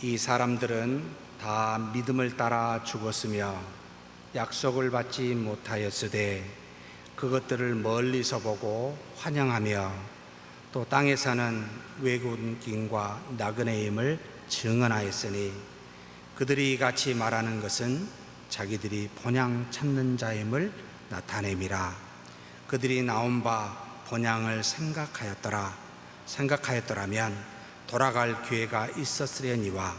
이 사람들은 다 믿음을 따라 죽었으며 약속을 받지 못하였으되 그것들을 멀리서 보고 환영하며 또 땅에 사는 외국인과 나그네임을 증언하였으니 그들이 같이 말하는 것은 자기들이 본향 찾는 자임을 나타냄이라. 그들이 나온 바 본향을 생각하였더라면 돌아갈 기회가 있었으려니와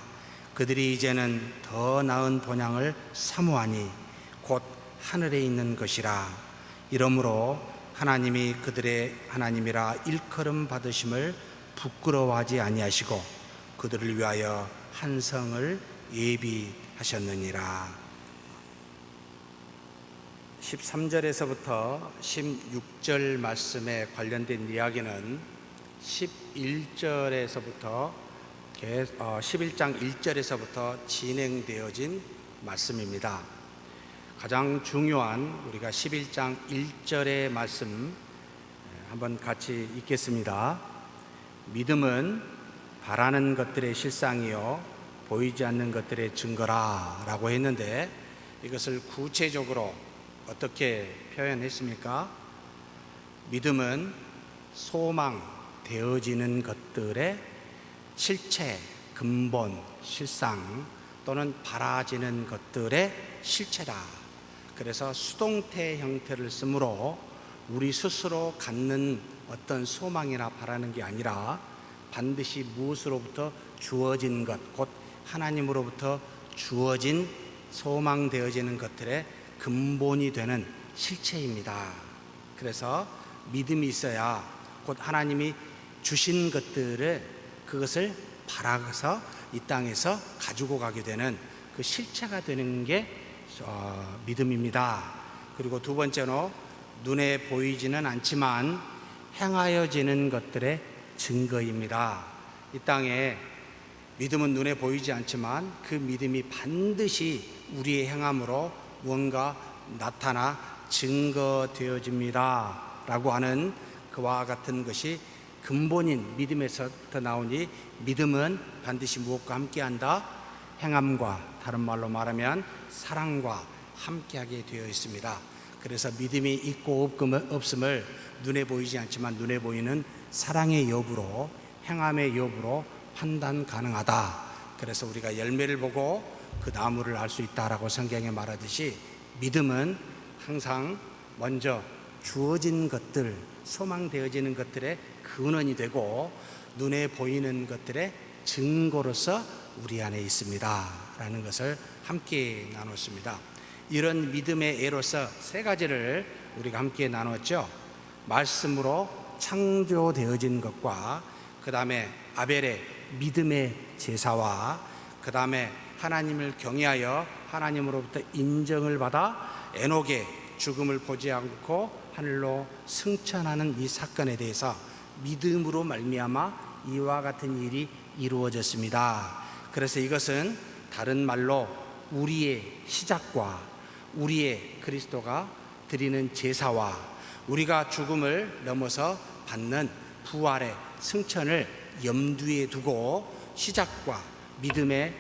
그들이 이제는 더 나은 본향을 사모하니 곧 하늘에 있는 것이라. 이러므로 하나님이 그들의 하나님이라 일컬음 받으심을 부끄러워하지 아니하시고 그들을 위하여 한 성을 예비하셨느니라. 13절에서부터 16절 말씀에 관련된 이야기는 11절에서부터 11장 1절에서부터 진행되어진 말씀입니다. 가장 중요한 우리가 11장 1절의 말씀 한번 같이 읽겠습니다. 믿음은 바라는 것들의 실상이요 보이지 않는 것들의 증거라 라고 했는데, 이것을 구체적으로 어떻게 표현했습니까? 믿음은 소망되어지는 것들의 실체, 근본, 실상 또는 바라지는 것들의 실체다. 그래서 수동태 형태를 쓰므로 우리 스스로 갖는 어떤 소망이나 바라는 게 아니라 반드시 무엇으로부터 주어진 것, 곧 하나님으로부터 주어진 소망되어지는 것들의 근본이 되는 실체입니다. 그래서 믿음이 있어야 곧 하나님이 주신 것들을 그것을 바라서 이 땅에서 가지고 가게 되는 그 실체가 되는 게 믿음입니다. 그리고 두 번째로 눈에 보이지는 않지만 행하여지는 것들의 증거입니다. 이 땅에 믿음은 눈에 보이지 않지만 그 믿음이 반드시 우리의 행함으로 무언가 나타나 증거되어집니다 라고 하는 그와 같은 것이 근본인 믿음에서부터 나오니, 믿음은 반드시 무엇과 함께한다? 행함과, 다른 말로 말하면 사랑과 함께하게 되어 있습니다. 그래서 믿음이 있고 없음을 눈에 보이지 않지만 눈에 보이는 사랑의 여부로, 행함의 여부로 판단 가능하다. 그래서 우리가 열매를 보고 그 나무를 알 수 있다라고 성경에 말하듯이 믿음은 항상 먼저 주어진 것들, 소망되어지는 것들의 근원이 되고 눈에 보이는 것들의 증거로서 우리 안에 있습니다 라는 것을 함께 나눴습니다. 이런 믿음의 예로서 세 가지를 우리가 함께 나눴죠. 말씀으로 창조되어진 것과, 그 다음에 아벨의 믿음의 제사와, 그 다음에 하나님을 경외하여 하나님으로부터 인정을 받아 에녹의 죽음을 보지 않고 하늘로 승천하는 이 사건에 대해서 믿음으로 말미암아 이와 같은 일이 이루어졌습니다. 그래서 이것은 다른 말로 우리의 시작과 우리의 그리스도가 드리는 제사와 우리가 죽음을 넘어서 받는 부활의 승천을 염두에 두고 시작과 믿음에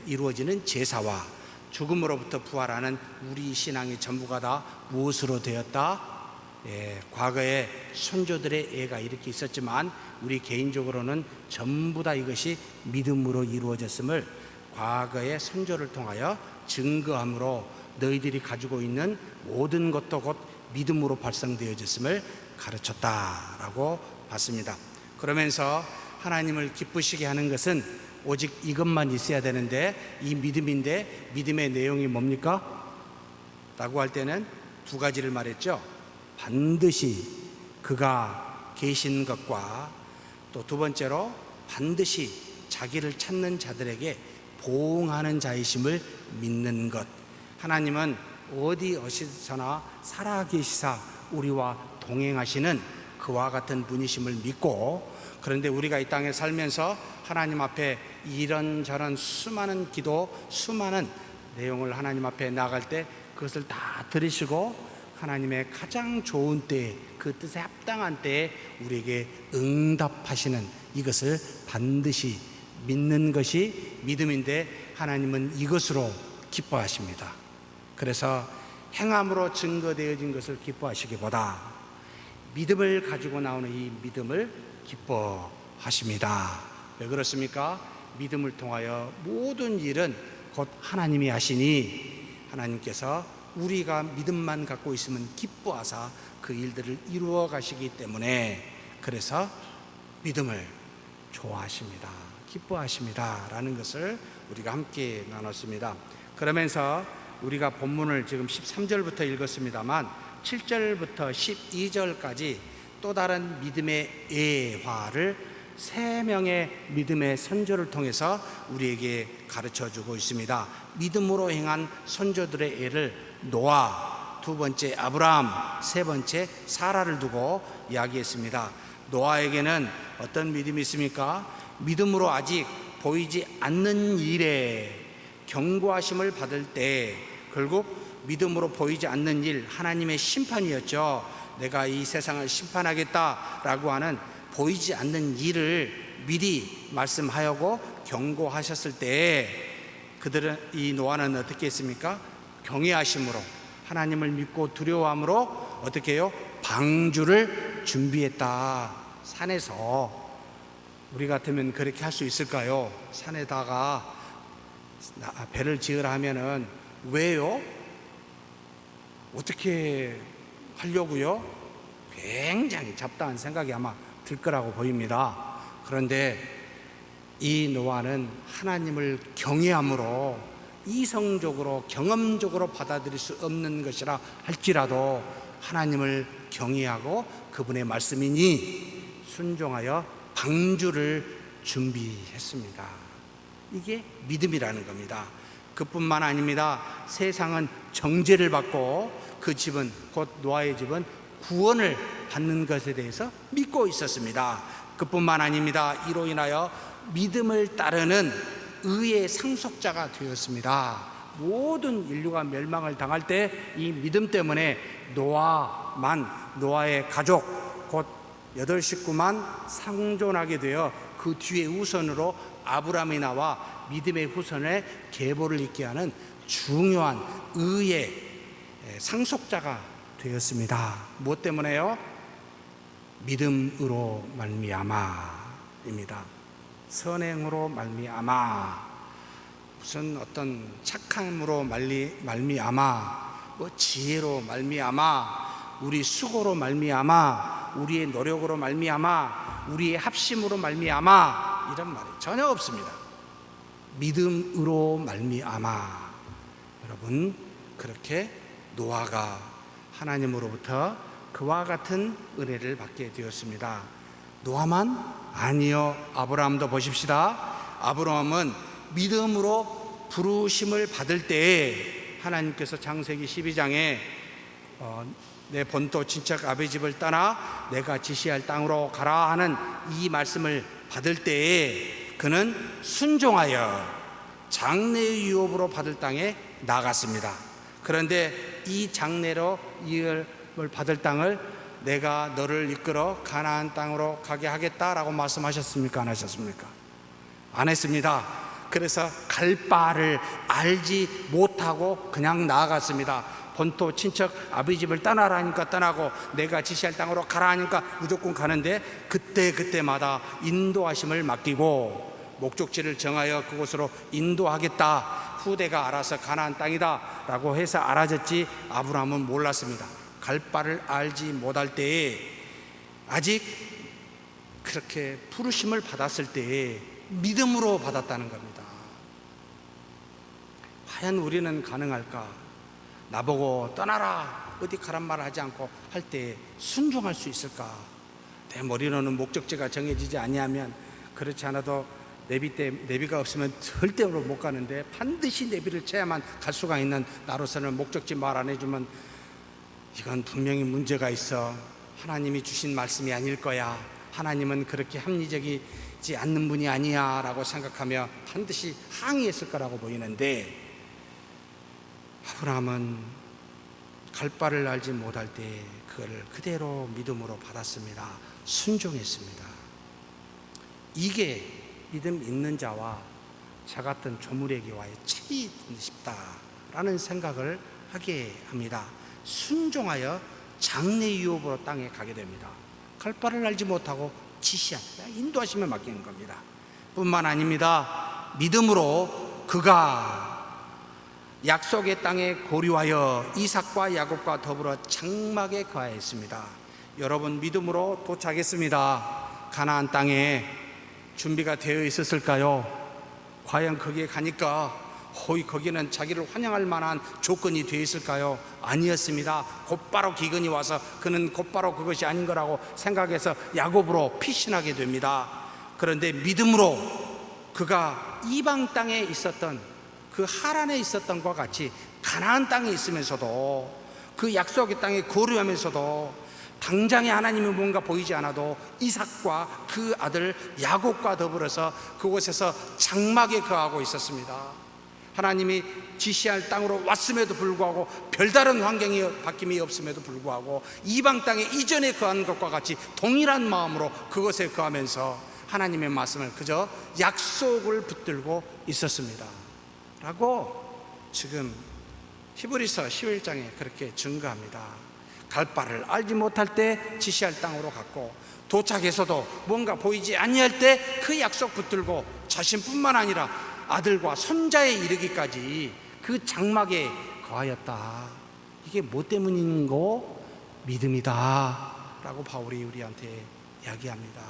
이루어지는 제사와 죽음으로부터 부활하는 우리 신앙의 전부가 다 무엇으로 되었다? 과거에 선조들의 예가 이렇게 있었지만 우리 개인적으로는 전부 다 이것이 믿음으로 이루어졌음을 과거의 선조를 통하여 증거함으로 너희들이 가지고 있는 모든 것도 곧 믿음으로 발생되어졌음을 가르쳤다라고 봤습니다. 그러면서 하나님을 기쁘시게 하는 것은 오직 이것만 있어야 되는데 이 믿음인데, 믿음의 내용이 뭡니까? 라고 할 때는 두 가지를 말했죠. 반드시 그가 계신 것과, 또 두 번째로 반드시 자기를 찾는 자들에게 보응하는 자이심을 믿는 것. 하나님은 어디 어디서나 살아계시사 우리와 동행하시는 그와 같은 분이심을 믿고, 그런데 우리가 이 땅에 살면서 하나님 앞에 이런저런 수많은 기도, 수많은 내용을 하나님 앞에 나갈 때 그것을 다 들으시고 하나님의 가장 좋은 때에, 그 뜻에 합당한 때에 우리에게 응답하시는 이것을 반드시 믿는 것이 믿음인데 하나님은 이것으로 기뻐하십니다. 그래서 행함으로 증거되어진 것을 기뻐하시기보다 믿음을 가지고 나오는 이 믿음을 기뻐하십니다. 왜 그렇습니까? 믿음을 통하여 모든 일은 곧 하나님이 하시니 하나님께서 우리가 믿음만 갖고 있으면 기뻐하사 그 일들을 이루어 가시기 때문에, 그래서 믿음을 좋아하십니다. 기뻐하십니다 라는 것을 우리가 함께 나눴습니다. 그러면서 우리가 본문을 지금 13절부터 읽었습니다만 7절부터 12절까지 또 다른 믿음의 예화를 3명의 믿음의 선조를 통해서 우리에게 가르쳐주고 있습니다. 믿음으로 행한 선조들의 예를 노아, 두 번째 아브라함, 세 번째 사라를 두고 이야기했습니다. 노아에게는 어떤 믿음이 있습니까? 믿음으로 아직 보이지 않는 일에 경고하심을 받을 때 결국 믿음으로 보이지 않는 일, 하나님의 심판이었죠. 내가 이 세상을 심판하겠다라고 하는 보이지 않는 일을 미리 말씀하였고 경고하셨을 때 그들은, 이 노아는 어떻게 했습니까? 경외하심으로, 하나님을 믿고 두려워함으로 어떻게 해요? 방주를 준비했다. 산에서. 우리 같으면 그렇게 할 수 있을까요? 산에다가 배를 지으라 하면은 왜요? 어떻게 하려고요? 굉장히 잡다한 생각이 아마 들 거라고 보입니다. 그런데 이 노아는 하나님을 경외함으로 이성적으로 경험적으로 받아들일 수 없는 것이라 할지라도 하나님을 경외하고 그분의 말씀이니 순종하여 방주를 준비했습니다. 이게 믿음이라는 겁니다. 그뿐만 아닙니다. 세상은 정죄를 받고 그 집은, 곧 노아의 집은 구원을 받는 것에 대해서 믿고 있었습니다. 그뿐만 아닙니다. 이로 인하여 믿음을 따르는 의의 상속자가 되었습니다. 모든 인류가 멸망을 당할 때 이 믿음 때문에 노아의 가족 곧 8식구만 상존하게 되어 그 뒤에 우선으로 아브라함이 나와 믿음의 후손의 계보를 잇게 하는 중요한 의의 상속자가 되었습니다. 무엇 때문에요? 믿음으로 말미암아입니다. 선행으로 말미암아, 무슨 어떤 착함으로 말미암아, 뭐 지혜로 말미암아, 우리 수고로 말미암아, 우리의 노력으로 말미암아, 우리의 합심으로 말미암아, 이런 말이 전혀 없습니다. 믿음으로 말미암아. 여러분, 그렇게 노아가 하나님으로부터 그와 같은 은혜를 받게 되었습니다. 노아만? 아니요. 아브라함도 보십시다. 아브라함은 믿음으로 부르심을 받을 때에 하나님께서 창세기 12장에 내 본토 친척 아버지 집을 떠나 내가 지시할 땅으로 가라 하는 이 말씀을 받을 때에 그는 순종하여 장래의 유업으로 받을 땅에 나갔습니다. 그런데 이 장래로 유업을 받을 땅을 내가 너를 이끌어 가나안 땅으로 가게 하겠다라고 말씀하셨습니까? 안 하셨습니까? 안 했습니다. 그래서 갈 바를 알지 못하고 그냥 나아갔습니다. 본토 친척 아버지 집을 떠나라 하니까 떠나고 내가 지시할 땅으로 가라 하니까 무조건 가는데 그때마다 인도하심을 맡기고 목적지를 정하여 그곳으로 인도하겠다, 후대가 알아서 가나안 땅이다 라고 해서 알아졌지 아브라함은 몰랐습니다. 갈 바를 알지 못할 때에, 아직 그렇게 부르심을 받았을 때에 믿음으로 받았다는 겁니다. 과연 우리는 가능할까? 나보고 떠나라 어디 가란 말을 하지 않고 할 때 순종할 수 있을까? 내 머리로는 목적지가 정해지지 아니하면, 그렇지 않아도 내비가 없으면 절대로 못 가는데 반드시 내비를 채야만 갈 수가 있는 나로서는 목적지 말 안 해주면 이건 분명히 문제가 있어. 하나님이 주신 말씀이 아닐 거야. 하나님은 그렇게 합리적이지 않는 분이 아니야 라고 생각하며 반드시 항의했을 거라고 보이는데, 아브라함은 갈 바를 알지 못할 때 그걸 그대로 믿음으로 받았습니다. 순종했습니다. 이게 믿음 있는 자와 저 같은 조물애기와의 차이 싶다라는 생각을 하게 합니다. 순종하여 장래 유업으로 땅에 가게 됩니다. 갈 바를 알지 못하고 인도하시면 맡기는 겁니다. 뿐만 아닙니다. 믿음으로 그가 약속의 땅에 고류하여 이삭과 야곱과 더불어 장막에 거하였습니다. 여러분, 믿음으로 도착했습니다. 가나안 땅에 준비가 되어 있었을까요? 과연 거기에 가니까 거기는 자기를 환영할 만한 조건이 되어 있을까요? 아니었습니다. 곧바로 기근이 와서 그는 곧바로 그것이 아닌 거라고 생각해서 야곱으로 피신하게 됩니다. 그런데 믿음으로 그가 이방 땅에 있었던 그 하란에 있었던 것과 같이 가나안 땅에 있으면서도 그 약속의 땅에 거류하면서도 당장에 하나님이 뭔가 보이지 않아도 이삭과 그 아들 야곱과 더불어서 그곳에서 장막에 거하고 있었습니다. 하나님이 지시할 땅으로 왔음에도 불구하고 별다른 환경이 바뀜이 없음에도 불구하고 이방 땅에 이전에 거한 것과 같이 동일한 마음으로 그곳에 거하면서 하나님의 말씀을 그저 약속을 붙들고 있었습니다 라고 지금 히브리서 11장에 그렇게 증거합니다. 갈 바를 알지 못할 때 지시할 땅으로 갔고, 도착해서도 뭔가 보이지 아니할 때 그 약속 붙들고 자신뿐만 아니라 아들과 손자에 이르기까지 그 장막에 거하였다. 이게 뭐 때문인고? 믿음이다 라고 바울이 우리한테 이야기합니다.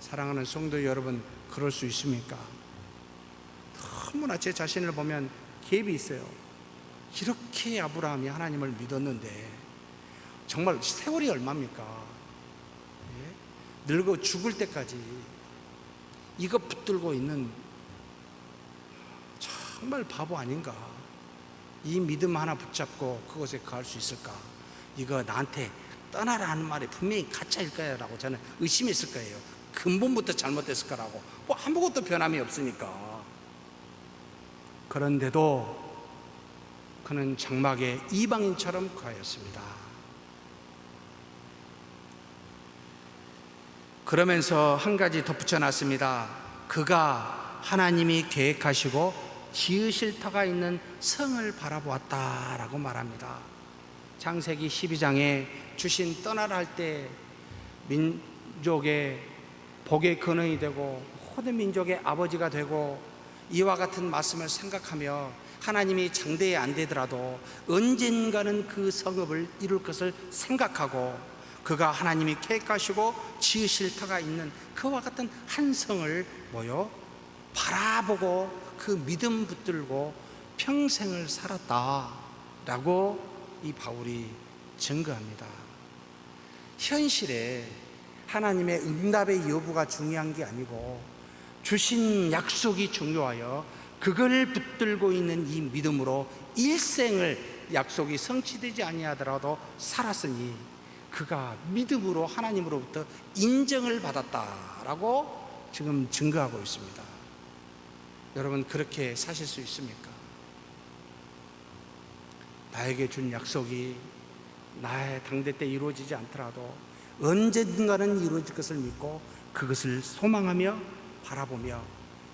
사랑하는 성도 여러분, 그럴 수 있습니까? 너무나 제 자신을 보면 갭이 있어요. 이렇게 아브라함이 하나님을 믿었는데 정말 세월이 얼마입니까? 예? 늙어 죽을 때까지 이거 붙들고 있는 정말 바보 아닌가? 이 믿음 하나 붙잡고 그곳에 거할 수 있을까? 이거 나한테 떠나라 하는 말이 분명히 가짜일 거라고 저는 의심했을 거예요. 근본부터 잘못됐을 거라고. 뭐 아무것도 변함이 없으니까. 그런데도 그는 장막에 이방인처럼 거하였습니다. 그러면서 한 가지 덧붙여 놨습니다. 그가 하나님이 계획하시고 지으실 터가 있는 성을 바라보았다라고 말합니다. 창세기 12장에 주신 떠나라 할 때 민족의 복의 근원이 되고 모든 민족의 아버지가 되고 이와 같은 말씀을 생각하며 하나님이 장대에 안 되더라도 언젠가는 그 성읍을 이룰 것을 생각하고 그가 하나님이 계획하시고 지으실 터가 있는 그와 같은 한 성을 바라보고 그 믿음 붙들고 평생을 살았다라고 이 바울이 증거합니다. 현실에 하나님의 응답의 여부가 중요한 게 아니고 주신 약속이 중요하여 그걸 붙들고 있는 이 믿음으로 일생을 약속이 성취되지 아니하더라도 살았으니 그가 믿음으로 하나님으로부터 인정을 받았다라고 지금 증거하고 있습니다. 여러분, 그렇게 사실 수 있습니까? 나에게 준 약속이 나의 당대 때 이루어지지 않더라도 언젠가는 이루어질 것을 믿고 그것을 소망하며 바라보며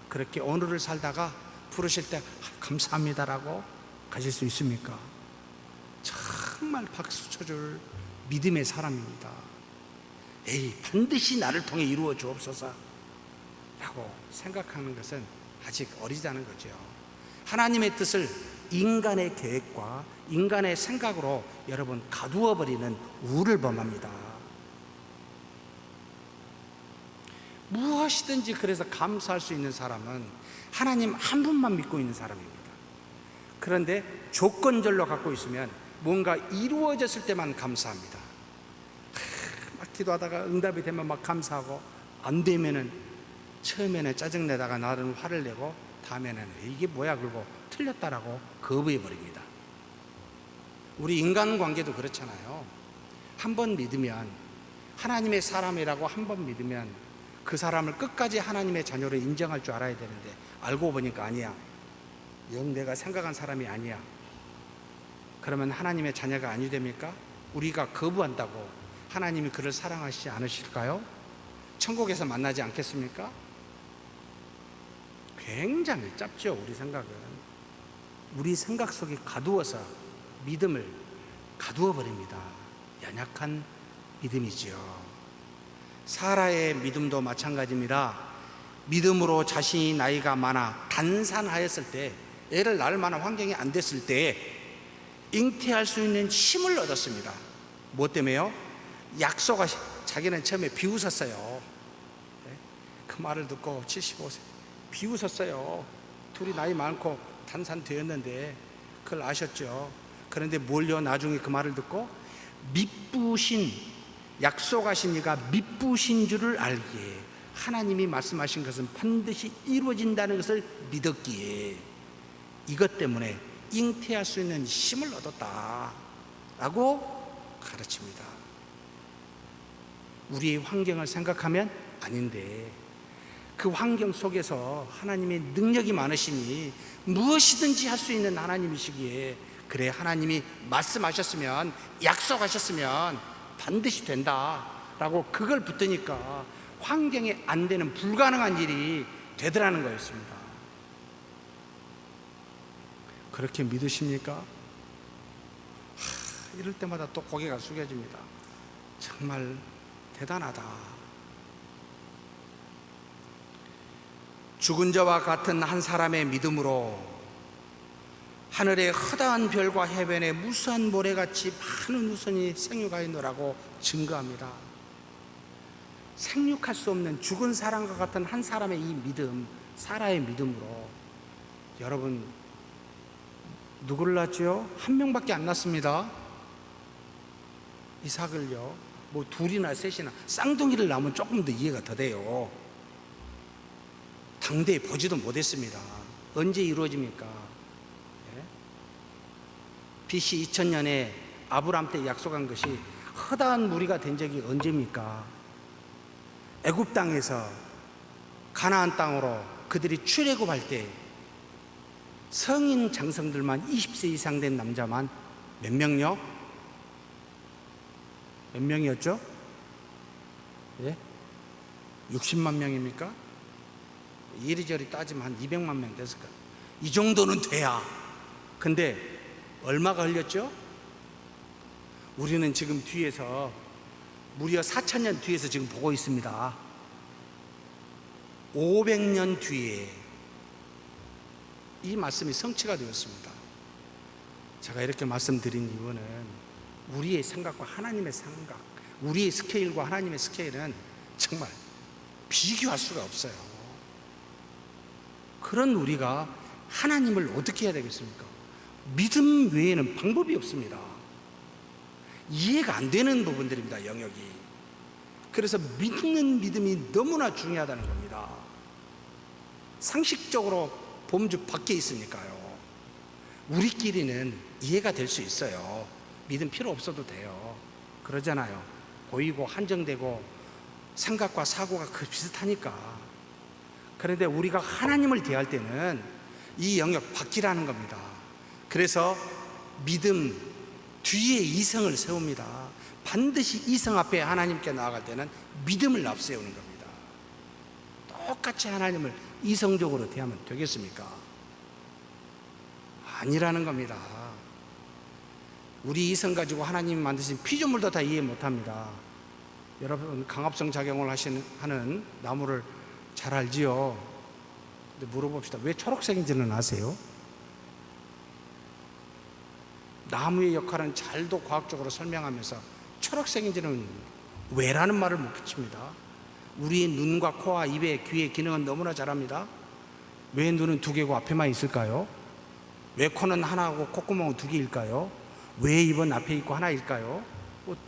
그렇게 오늘을 살다가 부르실 때 감사합니다라고 가질 수 있습니까? 정말 박수 쳐줄 믿음의 사람입니다. 반드시 나를 통해 이루어 주옵소서 라고 생각하는 것은 아직 어리다는 거죠. 하나님의 뜻을 인간의 계획과 인간의 생각으로 여러분 가두어 버리는 우를 범합니다. 무엇이든지 그래서 감사할 수 있는 사람은 하나님 한 분만 믿고 있는 사람입니다. 그런데 조건절로 갖고 있으면 뭔가 이루어졌을 때만 감사합니다. 막 기도하다가 응답이 되면 막 감사하고 안 되면은 처음에는 짜증내다가 나름 화를 내고 다음에는 이게 뭐야 그러고 틀렸다라고 거부해 버립니다. 우리 인간관계도 그렇잖아요. 한 번 믿으면 하나님의 사람이라고 한 번 믿으면 그 사람을 끝까지 하나님의 자녀로 인정할 줄 알아야 되는데 알고 보니까 아니야. 영 내가 생각한 사람이 아니야. 그러면 하나님의 자녀가 아니 됩니까? 우리가 거부한다고 하나님이 그를 사랑하시지 않으실까요? 천국에서 만나지 않겠습니까? 굉장히 짧죠. 우리 생각 속에 가두어서 믿음을 가두어 버립니다. 연약한 믿음이죠. 사라의 믿음도 마찬가지입니다. 믿음으로 자신이 나이가 많아 단산하였을 때, 애를 낳을 만한 환경이 안 됐을 때 잉태할 수 있는 힘을 얻었습니다. 무엇 때문에요? 자기는 처음에 비웃었어요. 그 말을 듣고 75세 비웃었어요. 둘이 나이 많고 단산되었는데 그걸 아셨죠. 그런데 뭘요? 나중에 그 말을 듣고 약속하신 이가 미쁘신 줄을 알기에, 하나님이 말씀하신 것은 반드시 이루어진다는 것을 믿었기에 이것 때문에 잉태할 수 있는 힘을 얻었다라고 가르칩니다. 우리의 환경을 생각하면 아닌데, 그 환경 속에서 하나님의 능력이 많으시니 무엇이든지 할 수 있는 하나님이시기에, 그래, 하나님이 말씀하셨으면, 약속하셨으면 반드시 된다라고 그걸 붙드니까 환경에 안 되는 불가능한 일이 되더라는 거였습니다. 그렇게 믿으십니까? 이럴 때마다 또 고개가 숙여집니다. 정말 대단하다. 죽은 자와 같은 한 사람의 믿음으로 하늘의 허다한 별과 해변에 무수한 모래같이 많은 우선이 생육하였노라고 증거합니다. 생육할 수 없는 죽은 사람과 같은 한 사람의 이 믿음, 사라의 믿음으로, 여러분 누구를 낳았죠? 한 명밖에 안 낳습니다. 이삭을요, 뭐 둘이나 셋이나 쌍둥이를 낳으면 조금 더 이해가 더 돼요. 당대에 보지도 못했습니다. 언제 이루어집니까? BC 2000년에 아브람 때 약속한 것이 허다한 무리가 된 적이 언제입니까? 애굽 땅에서 가나안 땅으로 그들이 출애굽할 때 성인 장성들만 20세 이상 된 남자만 몇 명요? 몇 명이었죠? 60만 명입니까? 이리저리 따지면 한 200만 명 됐을 거예요. 이 정도는 돼야. 근데 얼마가 흘렸죠? 우리는 지금 뒤에서 무려 4,000년 뒤에서 지금 보고 있습니다. 500년 뒤에 이 말씀이 성취가 되었습니다. 제가 이렇게 말씀드린 이유는 우리의 생각과 하나님의 생각, 우리의 스케일과 하나님의 스케일은 정말 비교할 수가 없어요. 그런 우리가 하나님을 어떻게 해야 되겠습니까? 믿음 외에는 방법이 없습니다. 이해가 안 되는 부분들입니다, 영역이. 그래서 믿는 믿음이 너무나 중요하다는 겁니다. 상식적으로 범주 밖에 있으니까요. 우리끼리는 이해가 될 수 있어요. 믿음 필요 없어도 돼요. 그러잖아요. 보이고 한정되고 생각과 사고가 비슷하니까. 그런데 우리가 하나님을 대할 때는 이 영역 밖이라는 겁니다. 그래서 믿음 뒤에 이성을 세웁니다. 반드시 이성 앞에 하나님께 나아갈 때는 믿음을 앞세우는 겁니다. 똑같이 하나님을 이성적으로 대하면 되겠습니까? 아니라는 겁니다. 우리 이성 가지고 하나님이 만드신 피조물도 다 이해 못합니다. 여러분 강압성 작용을 하는 나무를 잘 알지요? 근데 물어봅시다. 왜 초록색인지는 아세요? 나무의 역할은 잘도 과학적으로 설명하면서 초록색인지는 왜라는 말을 못 붙입니다. 우리의 눈과 코와 입의 귀의 기능은 너무나 잘합니다. 왜 눈은 두 개고 앞에만 있을까요? 왜 코는 하나고 콧구멍은 두 개일까요? 왜 입은 앞에 있고 하나일까요?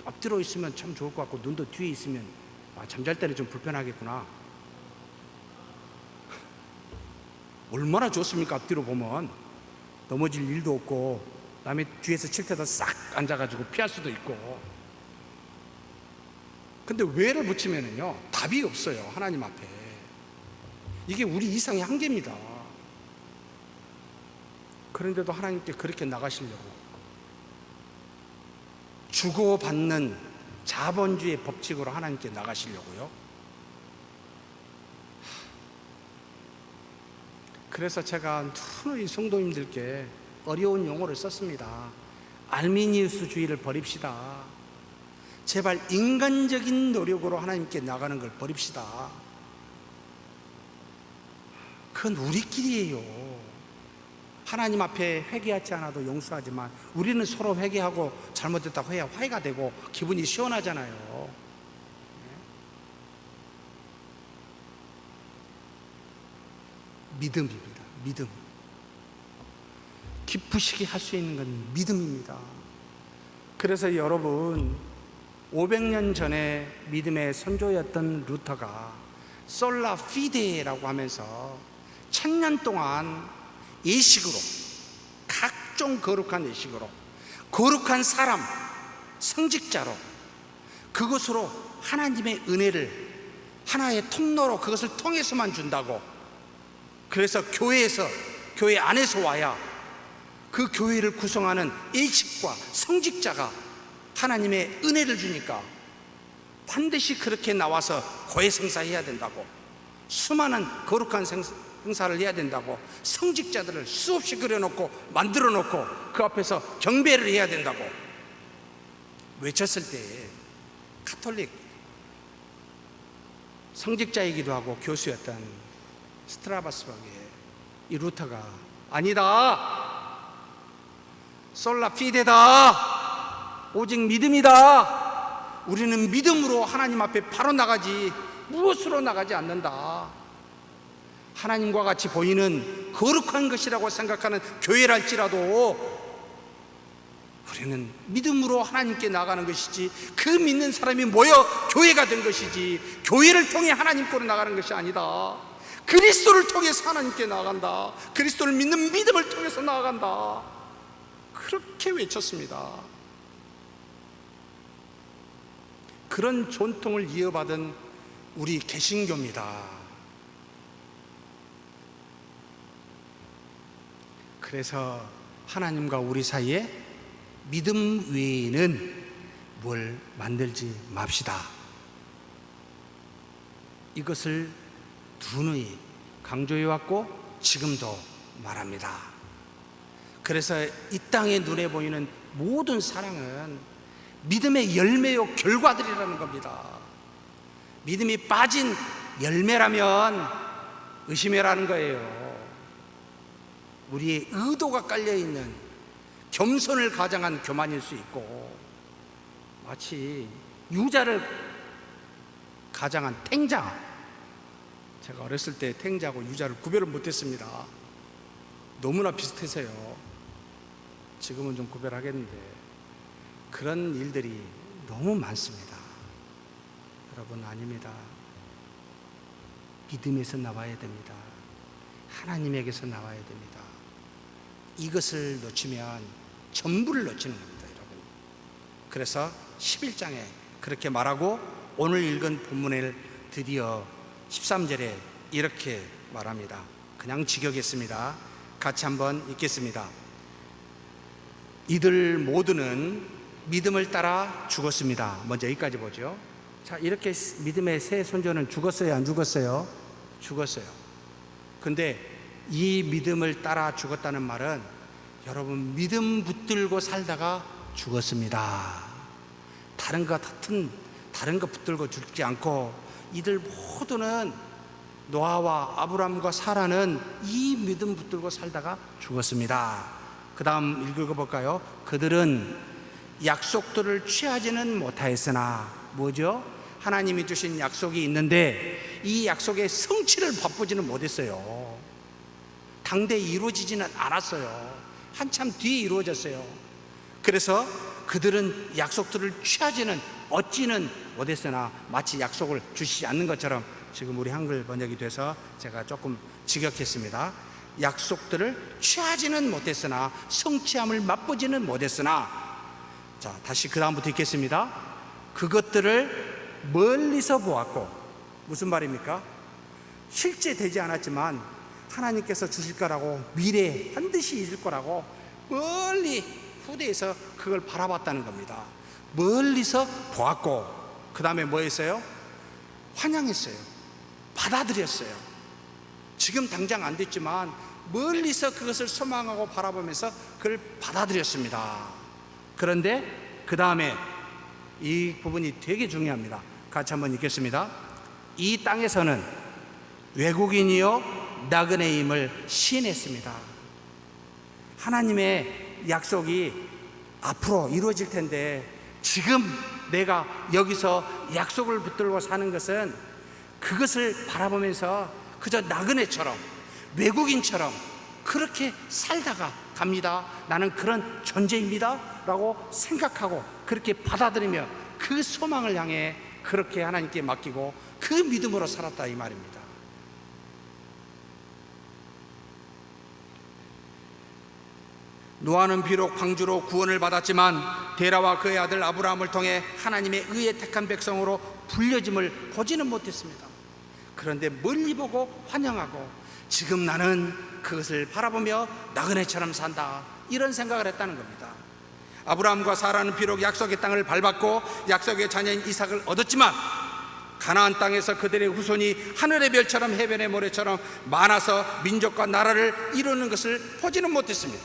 앞뒤로 있으면 참 좋을 것 같고 눈도 뒤에 있으면 잠잘 때는 좀 불편하겠구나. 얼마나 좋습니까? 앞뒤로 보면 넘어질 일도 없고 남의 뒤에서 칠 때도 싹 앉아가지고 피할 수도 있고. 근데 왜를 붙이면은요 답이 없어요. 하나님 앞에. 이게 우리 이상의 한계입니다. 그런데도 하나님께 그렇게 나가시려고 주고받는 자본주의 법칙으로 하나님께 나가시려고요. 그래서 제가 누누이 성도님들께 어려운 용어를 썼습니다. 알미니우스주의를 버립시다. 제발 인간적인 노력으로 하나님께 나가는 걸 버립시다. 그건 우리끼리예요. 하나님 앞에 회개하지 않아도 용서하지만 우리는 서로 회개하고 잘못했다고 해야 화해가 되고 기분이 시원하잖아요. 믿음입니다. 믿음. 기쁘시게 할 수 있는 건 믿음입니다. 그래서 여러분, 500년 전에 믿음의 선조였던 루터가 솔라 피데라고 하면서 1000년 동안 예식으로, 각종 거룩한 예식으로, 거룩한 사람, 성직자로, 그것으로 하나님의 은혜를 하나의 통로로 그것을 통해서만 준다고. 그래서 교회 안에서 와야 그 교회를 구성하는 예식과 성직자가 하나님의 은혜를 주니까 반드시 그렇게 나와서 고해성사해야 된다고, 수많은 거룩한 행사를 해야 된다고, 성직자들을 수없이 그려놓고 만들어 놓고 그 앞에서 경배를 해야 된다고 외쳤을 때, 가톨릭 성직자이기도 하고 교수였던 스트라바스박의 이 루터가 아니다, 솔라 피데다, 오직 믿음이다, 우리는 믿음으로 하나님 앞에 바로 나가지 무엇으로 나가지 않는다, 하나님과 같이 보이는 거룩한 것이라고 생각하는 교회랄지라도 우리는 믿음으로 하나님께 나가는 것이지, 그 믿는 사람이 모여 교회가 된 것이지, 교회를 통해 하나님께로 나가는 것이 아니다. 그리스도를 통해서 하나님께 나아간다. 그리스도를 믿는 믿음을 통해서 나아간다. 그렇게 외쳤습니다. 그런 전통을 이어받은 우리 개신교입니다. 그래서 하나님과 우리 사이에 믿음 외에는 뭘 만들지 맙시다. 이것을 누누이 강조해왔고 지금도 말합니다. 그래서 이 땅에 눈에 보이는 모든 사랑은 믿음의 열매요 결과들이라는 겁니다. 믿음이 빠진 열매라면 의심해라는 거예요. 우리의 의도가 깔려있는 겸손을 가장한 교만일 수 있고, 마치 유자를 가장한 탱자, 제가 어렸을 때 탱자하고 유자를 구별을 못했습니다. 너무나 비슷해서요. 지금은 좀 구별하겠는데 그런 일들이 너무 많습니다. 여러분, 아닙니다. 믿음에서 나와야 됩니다. 하나님에게서 나와야 됩니다. 이것을 놓치면 전부를 놓치는 겁니다, 여러분. 그래서 11장에 그렇게 말하고, 오늘 읽은 본문을 드디어 13절에 이렇게 말합니다. 그냥 직역했습니다. 같이 한번 읽겠습니다. 이들 모두는 믿음을 따라 죽었습니다. 먼저 여기까지 보죠. 자, 이렇게 믿음의 세 손조는 죽었어요, 안 죽었어요? 죽었어요. 근데 이 믿음을 따라 죽었다는 말은, 여러분, 믿음 붙들고 살다가 죽었습니다. 다른 거 붙들고 죽지 않고, 이들 모두는, 노아와 아브람과 사라는 이 믿음 붙들고 살다가 죽었습니다. 그 다음 읽어볼까요? 그들은 약속들을 취하지는 못하였으나, 뭐죠? 하나님이 주신 약속이 있는데 이 약속의 성취를 맛보지는 못했어요. 당대에 이루어지지는 않았어요. 한참 뒤에 이루어졌어요. 그래서 그들은 약속들을 취하지는 얻지는 못했으나, 마치 약속을 주시지 않는 것처럼, 지금 우리 한글 번역이 돼서 제가 조금 직역했습니다. 약속들을 취하지는 못했으나, 성취함을 맛보지는 못했으나. 자, 다시 그 다음부터 읽겠습니다. 그것들을 멀리서 보았고, 무슨 말입니까? 실제 되지 않았지만 하나님께서 주실 거라고, 미래에 반드시 있을 거라고 멀리 후대에서 그걸 바라봤다는 겁니다. 멀리서 보았고, 그 다음에 뭐 했어요? 환영했어요. 받아들였어요. 지금 당장 안 됐지만 멀리서 그것을 소망하고 바라보면서 그걸 받아들였습니다. 그런데 그 다음에 이 부분이 되게 중요합니다. 같이 한번 읽겠습니다. 이 땅에서는 외국인이요 나그네임을 시인했습니다. 하나님의 약속이 앞으로 이루어질 텐데 지금 내가 여기서 약속을 붙들고 사는 것은 그것을 바라보면서 그저 나그네처럼 외국인처럼 그렇게 살다가 갑니다. 나는 그런 존재입니다 라고 생각하고 그렇게 받아들이며 그 소망을 향해 그렇게 하나님께 맡기고 그 믿음으로 살았다 이 말입니다. 노아는 비록 방주로 구원을 받았지만 데라와 그의 아들 아브라함을 통해 하나님의 의에 택한 백성으로 불려짐을 보지는 못했습니다. 그런데 멀리 보고 환영하고 지금 나는 그것을 바라보며 나그네처럼 산다 이런 생각을 했다는 겁니다. 아브라함과 사라는 비록 약속의 땅을 밟았고 약속의 자녀인 이삭을 얻었지만 가나안 땅에서 그들의 후손이 하늘의 별처럼 해변의 모래처럼 많아서 민족과 나라를 이루는 것을 보지는 못했습니다.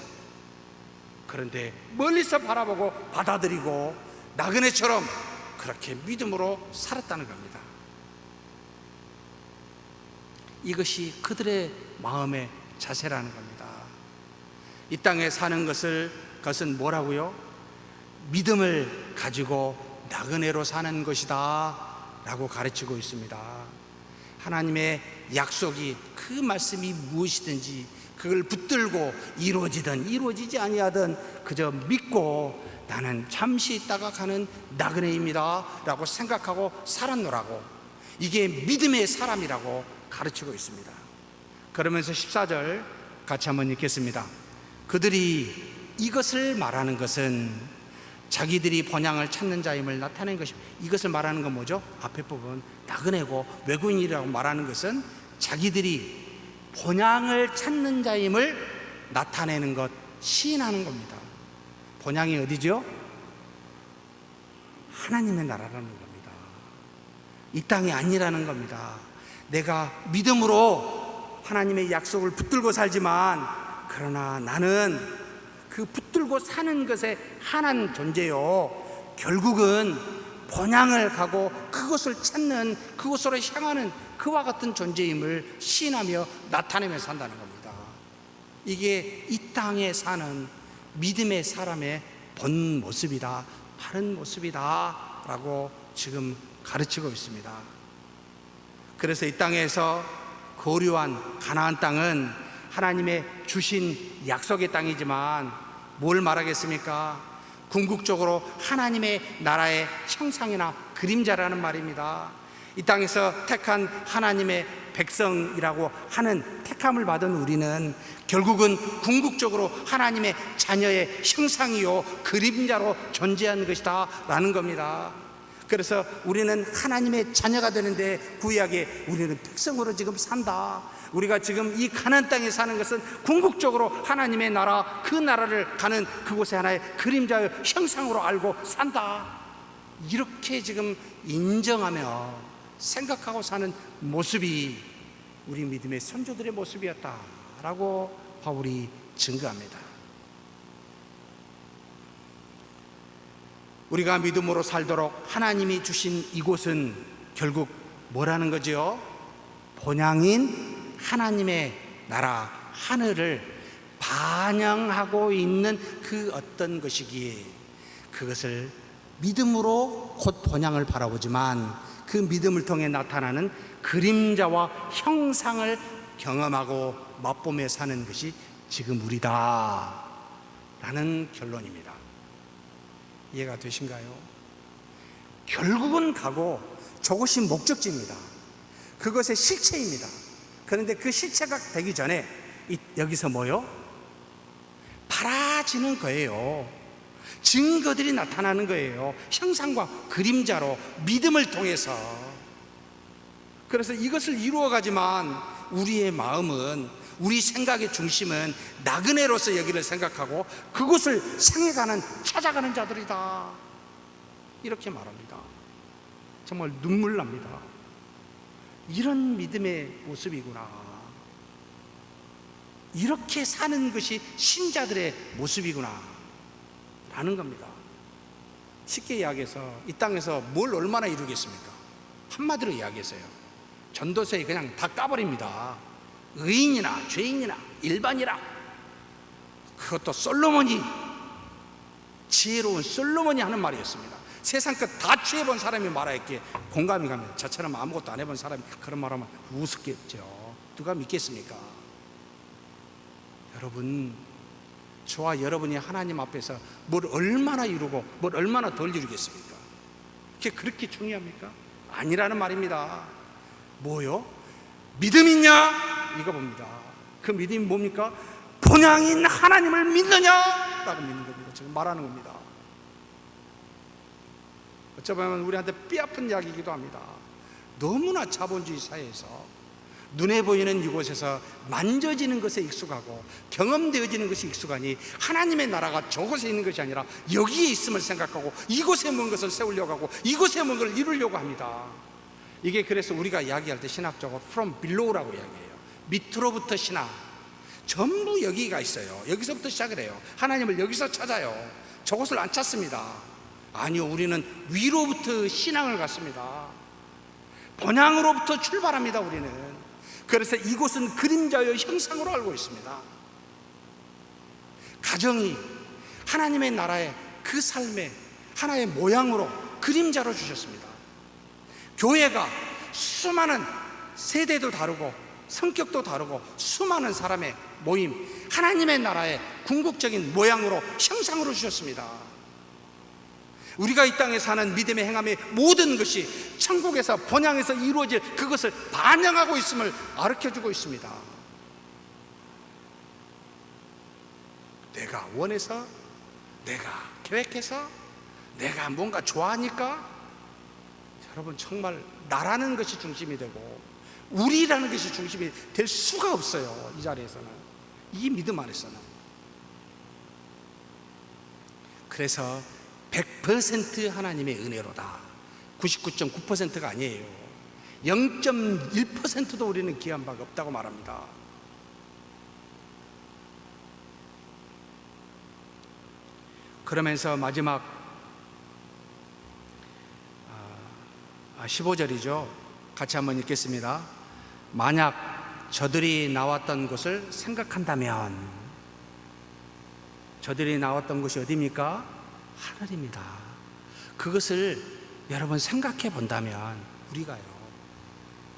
그런데 멀리서 바라보고 받아들이고 나그네처럼 그렇게 믿음으로 살았다는 겁니다. 이것이 그들의 마음의 자세라는 겁니다. 이 땅에 사는 것은 뭐라고요? 믿음을 가지고 나그네로 사는 것이다 라고 가르치고 있습니다. 하나님의 약속이 그 말씀이 무엇이든지 그걸 붙들고 이루어지든 이루어지지 아니하든 그저 믿고 나는 잠시 있다가 가는 나그네입니다 라고 생각하고 살았노라고, 이게 믿음의 사람이라고 가르치고 있습니다. 그러면서 14절 같이 한번 읽겠습니다. 그들이 이것을 말하는 것은 자기들이 번향을 찾는 자임을 나타낸 것입니다. 이것을 말하는 건 뭐죠? 앞에 부분 나그네고 외국인이라고 말하는 것은 자기들이 번향을 찾는 자임을 나타내는 것, 시인하는 겁니다. 번향이 어디죠? 하나님의 나라라는 겁니다. 이 땅이 아니라는 겁니다. 내가 믿음으로 하나님의 약속을 붙들고 살지만 그러나 나는 그 붙들고 사는 것에 한한 존재요, 결국은 번향을 가고 그것을 찾는, 그곳으로 향하는 그와 같은 존재임을 시인하며 나타내며 산다는 겁니다. 이게 이 땅에 사는 믿음의 사람의 본 모습이다, 바른 모습이다 라고 지금 가르치고 있습니다. 그래서 이 땅에서 거류한 가나안 땅은 하나님의 주신 약속의 땅이지만 뭘 말하겠습니까? 궁극적으로 하나님의 나라의 형상이나 그림자라는 말입니다. 이 땅에서 택한 하나님의 백성이라고 하는 택함을 받은 우리는 결국은 궁극적으로 하나님의 자녀의 형상이요 그림자로 존재하는 것이다 라는 겁니다. 그래서 우리는 하나님의 자녀가 되는데 구약에 우리는 백성으로 지금 산다. 우리가 지금 이 가나안 땅에 사는 것은 궁극적으로 하나님의 나라, 그 나라를 가는 그곳의 하나의 그림자의 형상으로 알고 산다. 이렇게 지금 인정하며 생각하고 사는 모습이 우리 믿음의 선조들의 모습이었다라고 바울이 증거합니다. 우리가 믿음으로 살도록 하나님이 주신 이곳은 결국 뭐라는 거죠? 본향인 하나님의 나라, 하늘을 반영하고 있는 그 어떤 것이기에 그것을 믿음으로 곧 본향을 바라보지만 그 믿음을 통해 나타나는 그림자와 형상을 경험하고 맛보며 사는 것이 지금 우리다 라는 결론입니다. 이해가 되신가요? 결국은 가고 저것이 목적지입니다. 그것의 실체입니다. 그런데 그 실체가 되기 전에 여기서 뭐요? 바라지는 거예요. 증거들이 나타나는 거예요. 형상과 그림자로 믿음을 통해서. 그래서 이것을 이루어가지만 우리의 마음은, 우리 생각의 중심은 나그네로서 여기를 생각하고 그곳을 향해가는, 찾아가는 자들이다 이렇게 말합니다. 정말 눈물 납니다. 이런 믿음의 모습이구나. 이렇게 사는 것이 신자들의 모습이구나 라는 겁니다. 쉽게 이야기해서 이 땅에서 뭘 얼마나 이루겠습니까? 한마디로 이야기해서요, 전도서에 그냥 다 까버립니다. 의인이나 죄인이나 일반이라. 그것도 솔로몬이, 지혜로운 솔로몬이 하는 말이었습니다. 세상 것 다 취해본 사람이 말하였기에 공감이 가면, 저처럼 아무것도 안 해본 사람이 그런 말하면 우습겠죠. 누가 믿겠습니까? 여러분, 저와 여러분이 하나님 앞에서 뭘 얼마나 이루고 뭘 얼마나 덜 이루겠습니까? 그게 그렇게 중요합니까? 아니라는 말입니다. 뭐요? 믿음 있냐? 이거 봅니다. 그 믿음이 뭡니까? 본향인 하나님을 믿느냐? 라고 믿는 겁니다. 지금 말하는 겁니다. 어쩌면 우리한테 뼈아픈 이야기이기도 합니다. 너무나 자본주의 사회에서 눈에 보이는 이곳에서 만져지는 것에 익숙하고 경험되어지는 것이 익숙하니 하나님의 나라가 저곳에 있는 것이 아니라 여기에 있음을 생각하고 이곳에 먼 것을 세우려고 하고 이곳에 먼 것을 이루려고 합니다. 이게 그래서 우리가 이야기할 때 신학적으로 from below라고 이야기해요. 밑으로부터 신학. 전부 여기가 있어요. 여기서부터 시작을 해요. 하나님을 여기서 찾아요. 저곳을 안 찾습니다. 아니요, 우리는 위로부터 신앙을 갖습니다. 본향으로부터 출발합니다. 우리는. 그래서 이곳은 그림자의 형상으로 알고 있습니다. 가정이 하나님의 나라의 그 삶의 하나의 모양으로 그림자로 주셨습니다. 교회가 수많은 세대도 다르고 성격도 다르고 수많은 사람의 모임, 하나님의 나라의 궁극적인 모양으로 형상으로 주셨습니다. 우리가 이 땅에 사는 믿음의 행함의 모든 것이 천국에서 본향에서 이루어질 그것을 반영하고 있음을 가르쳐주고 있습니다. 내가 원해서, 내가 계획해서, 내가 뭔가 좋아하니까, 여러분 정말 나라는 것이 중심이 되고 우리라는 것이 중심이 될 수가 없어요. 이 자리에서는, 이 믿음 안에서는. 그래서 100% 하나님의 은혜로다. 99.9%가 아니에요. 0.1%도 우리는 기여한 바가 없다고 말합니다. 그러면서 마지막 15절이죠. 같이 한번 읽겠습니다. 만약 저들이 나왔던 곳을 생각한다면, 저들이 나왔던 곳이 어디입니까? 하늘입니다. 그것을 여러분 생각해 본다면, 우리가요,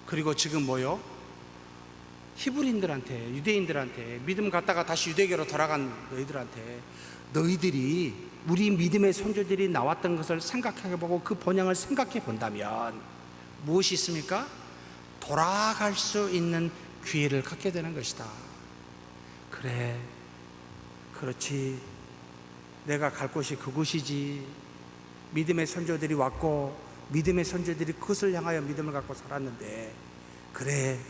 그리고 지금 뭐요? 히브리인들한테, 유대인들한테, 믿음 갖다가 다시 유대교로 돌아간 너희들한테, 너희들이 우리 믿음의 선조들이 나왔던 것을 생각해 보고 그 본향을 생각해 본다면 무엇이 있습니까? 돌아갈 수 있는 기회를 갖게 되는 것이다. 그래, 그렇지, 내가 갈 곳이 그곳이지. 믿음의 선조들이 왔고 믿음의 선조들이 그것을 향하여 믿음을 갖고 살았는데, 그래,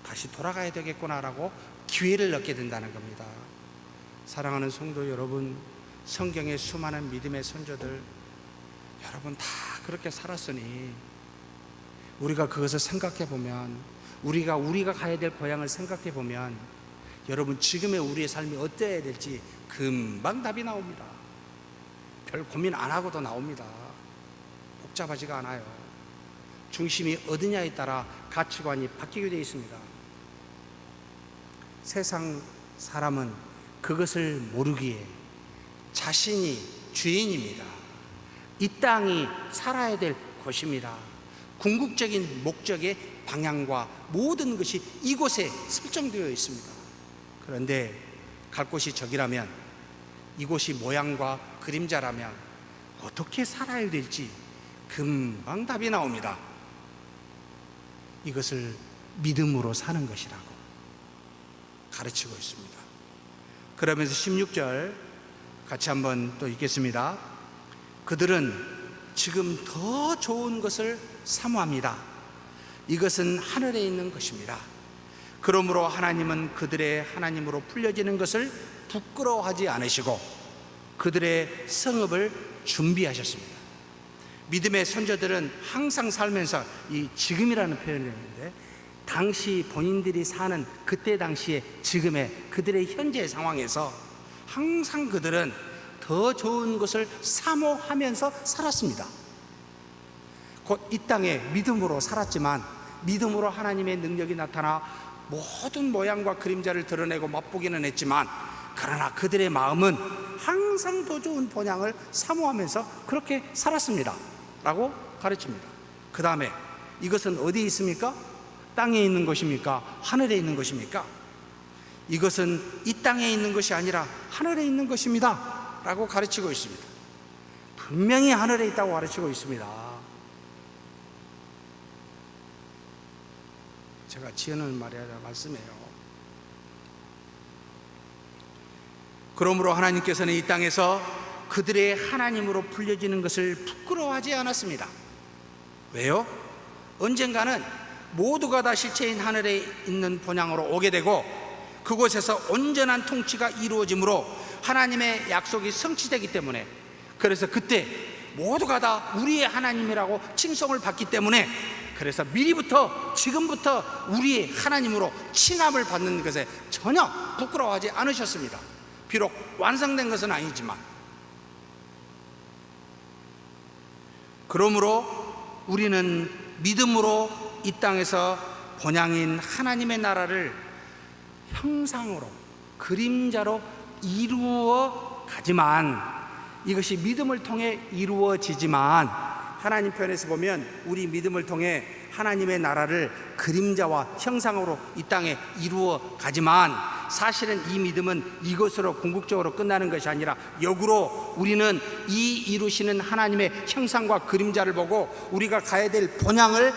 다시 돌아가야 되겠구나라고 기회를 얻게 된다는 겁니다. 사랑하는 성도 여러분, 성경의 수많은 믿음의 선조들, 여러분 다 그렇게 살았으니 우리가 그것을 생각해 보면, 우리가 가야 될 고향을 생각해 보면, 여러분 지금의 우리의 삶이 어때야 될지 금방 답이 나옵니다. 별 고민 안 하고도 나옵니다. 복잡하지가 않아요. 중심이 어디냐에 따라 가치관이 바뀌게 되어 있습니다. 세상 사람은 그것을 모르기에 자신이 주인입니다. 이 땅이 살아야 될 곳입니다. 궁극적인 목적의 방향과 모든 것이 이곳에 설정되어 있습니다. 그런데 갈 곳이 저기라면, 이곳이 모양과 그림자라면 어떻게 살아야 될지 금방 답이 나옵니다. 이것을 믿음으로 사는 것이라고 가르치고 있습니다. 그러면서 16절 같이 한번 또 읽겠습니다. 그들은 지금 더 좋은 것을 사모합니다. 이것은 하늘에 있는 것입니다. 그러므로 하나님은 그들의 하나님으로 풀려지는 것을 부끄러워하지 않으시고 그들의 성읍을 준비하셨습니다. 믿음의 선조들은 항상 살면서 이 지금이라는 표현을 했는데, 다 당시 본인들이 사는 그때 당시에 지금의 그들의 현재 상황에서 항상 그들은 더 좋은 것을 사모하면서 살았습니다. 곧 이 땅에 믿음으로 살았지만 믿음으로 하나님의 능력이 나타나 모든 모양과 그림자를 드러내고 맛보기는 했지만, 그러나 그들의 마음은 항상 더 좋은 본향을 사모하면서 그렇게 살았습니다 라고 가르칩니다. 그 다음에 이것은 어디에 있습니까? 땅에 있는 것입니까? 하늘에 있는 것입니까? 이것은 이 땅에 있는 것이 아니라 하늘에 있는 것입니다 라고 가르치고 있습니다. 분명히 하늘에 있다고 가르치고 있습니다. 제가 지어놓은 말씀이에요. 그러므로 하나님께서는 이 땅에서 그들의 하나님으로 불려지는 것을 부끄러워하지 않았습니다. 왜요? 언젠가는 모두가 다 실체인 하늘에 있는 본향으로 오게 되고 그곳에서 온전한 통치가 이루어지므로 하나님의 약속이 성취되기 때문에, 그래서 그때 모두가 다 우리의 하나님이라고 칭송을 받기 때문에, 그래서 미리부터 지금부터 우리의 하나님으로 칭함을 받는 것에 전혀 부끄러워하지 않으셨습니다. 비록 완성된 것은 아니지만. 그러므로 우리는 믿음으로 이 땅에서 본향인 하나님의 나라를 형상으로, 그림자로 이루어 가지만, 이것이 믿음을 통해 이루어지지만, 하나님 편에서 보면 우리 믿음을 통해 하나님의 나라를 그림자와 형상으로 이 땅에 이루어 가지만, 사실은 이 믿음은 이것으로 궁극적으로 끝나는 것이 아니라 역으로 우리는 이 이루시는 하나님의 형상과 그림자를 보고 우리가 가야 될 본향을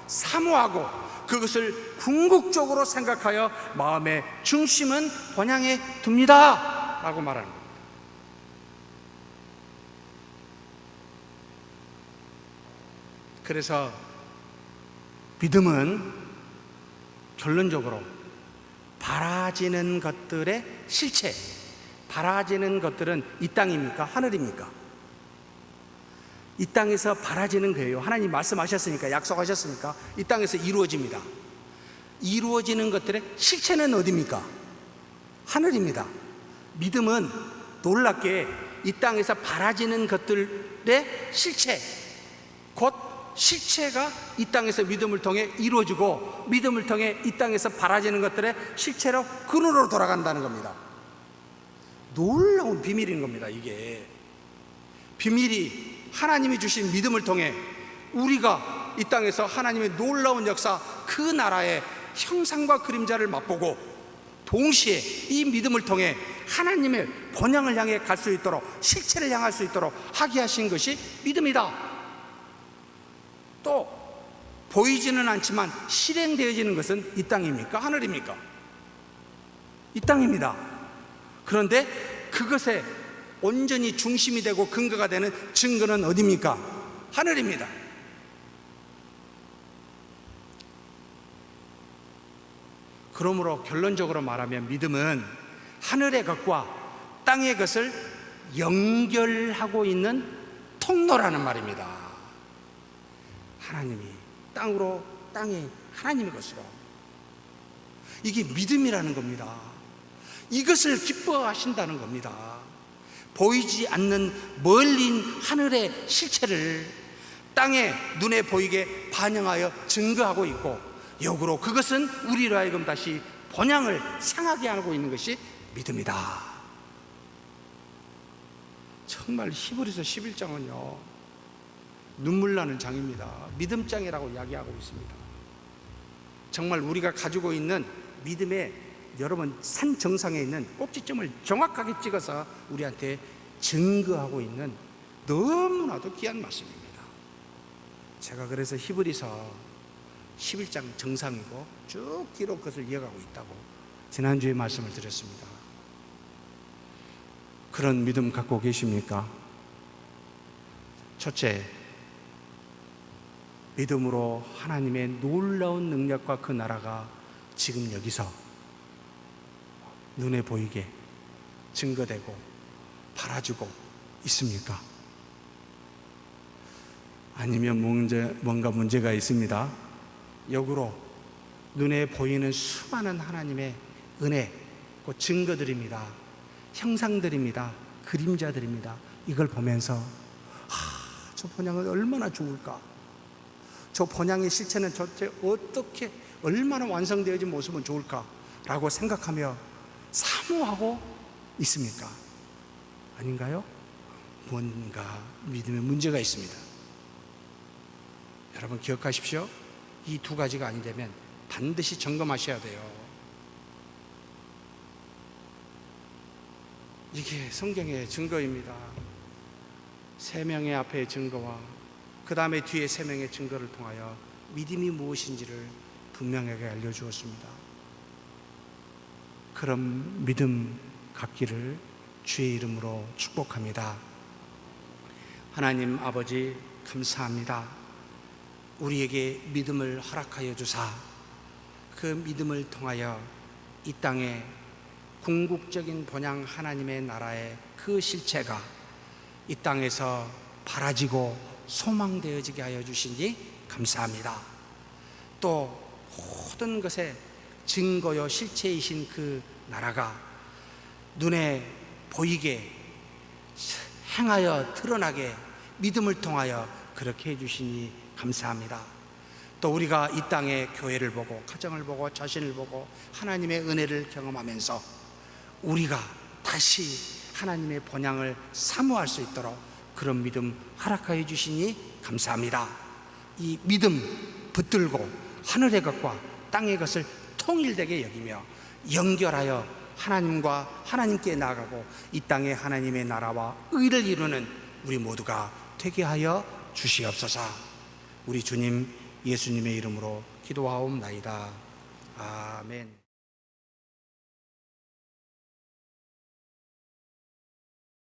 사모하고 그것을 궁극적으로 생각하여 마음의 중심은 본향에 둡니다 라고 말하는 겁니다. 그래서 믿음은 결론적으로 바라지는 것들의 실체, 바라지는 것들은 이 땅입니까? 하늘입니까? 이 땅에서 바라지는 거예요. 하나님 말씀하셨으니까, 약속하셨으니까 이 땅에서 이루어집니다. 이루어지는 것들의 실체는 어디입니까? 하늘입니다. 믿음은 놀랍게 이 땅에서 바라지는 것들의 실체, 곧 실체가 이 땅에서 믿음을 통해 이루어지고 믿음을 통해 이 땅에서 바라지는 것들의 실체로 근원으로 돌아간다는 겁니다. 놀라운 비밀인 겁니다. 이게 비밀이 하나님이 주신 믿음을 통해 우리가 이 땅에서 하나님의 놀라운 역사, 그 나라의 형상과 그림자를 맛보고 동시에 이 믿음을 통해 하나님의 본향을 향해 갈 수 있도록, 실체를 향할 수 있도록 하게 하신 것이 믿음이다. 또 보이지는 않지만 실행되어지는 것은 이 땅입니까? 하늘입니까? 이 땅입니다. 그런데 그것에 온전히 중심이 되고 근거가 되는 증거는 어디입니까? 하늘입니다. 그러므로 결론적으로 말하면 믿음은 하늘의 것과 땅의 것을 연결하고 있는 통로라는 말입니다. 하나님이 땅으로, 땅이 하나님의 것으로, 이게 믿음이라는 겁니다. 이것을 기뻐하신다는 겁니다. 보이지 않는 멀린 하늘의 실체를 땅에 눈에 보이게 반영하여 증거하고 있고, 역으로 그것은 우리로 하여금 다시 본향을 향하게 하고 있는 것이 믿음이다. 정말 히브리서 11장은요 눈물 나는 장입니다. 믿음장이라고 이야기하고 있습니다. 정말 우리가 가지고 있는 믿음의, 여러분, 산 정상에 있는 꼭지점을 정확하게 찍어서 우리한테 증거하고 있는 너무나도 귀한 말씀입니다. 제가 그래서 히브리서 11장 정상이고 쭉 뒤로 그것을 이어가고 있다고 지난주에 말씀을 드렸습니다. 그런 믿음 갖고 계십니까? 첫째, 믿음으로 하나님의 놀라운 능력과 그 나라가 지금 여기서 눈에 보이게 증거되고 바라주고 있습니까? 아니면 뭔가 문제가 있습니다. 역으로 눈에 보이는 수많은 하나님의 은혜, 그 증거들입니다. 형상들입니다. 그림자들입니다. 이걸 보면서 저 본향은 얼마나 좋을까? 저 본향의 실체는 도대체 어떻게 얼마나 완성되어진 모습은 좋을까? 라고 생각하며 사모하고 있습니까? 아닌가요? 뭔가 믿음에 문제가 있습니다. 여러분 기억하십시오. 이 두 가지가 아니되면 반드시 점검하셔야 돼요. 이게 성경의 증거입니다. 세 명의 앞의 증거와 그 다음에 뒤에 세 명의 증거를 통하여 믿음이 무엇인지를 분명하게 알려주었습니다. 그런 믿음 갖기를 주의 이름으로 축복합니다. 하나님 아버지 감사합니다. 우리에게 믿음을 허락하여 주사 그 믿음을 통하여 이 땅에 궁극적인 본향 하나님의 나라의 그 실체가 이 땅에서 바라지고 소망되어지게 하여 주시니 감사합니다. 또 모든 것의 증거요 실체이신 그 나라가 눈에 보이게 행하여 드러나게 믿음을 통하여 그렇게 해주시니 감사합니다. 또 우리가 이 땅에 교회를 보고 가정을 보고 자신을 보고 하나님의 은혜를 경험하면서 우리가 다시 하나님의 본향을 사모할 수 있도록 그런 믿음 허락하여 주시니 감사합니다. 이 믿음 붙들고 하늘의 것과 땅의 것을 통일되게 여기며 연결하여 하나님과 하나님께 나아가고 이 땅에 하나님의 나라와 의를 이루는 우리 모두가 되게 하여 주시옵소서. 우리 주님 예수님의 이름으로 기도하옵나이다. 아멘.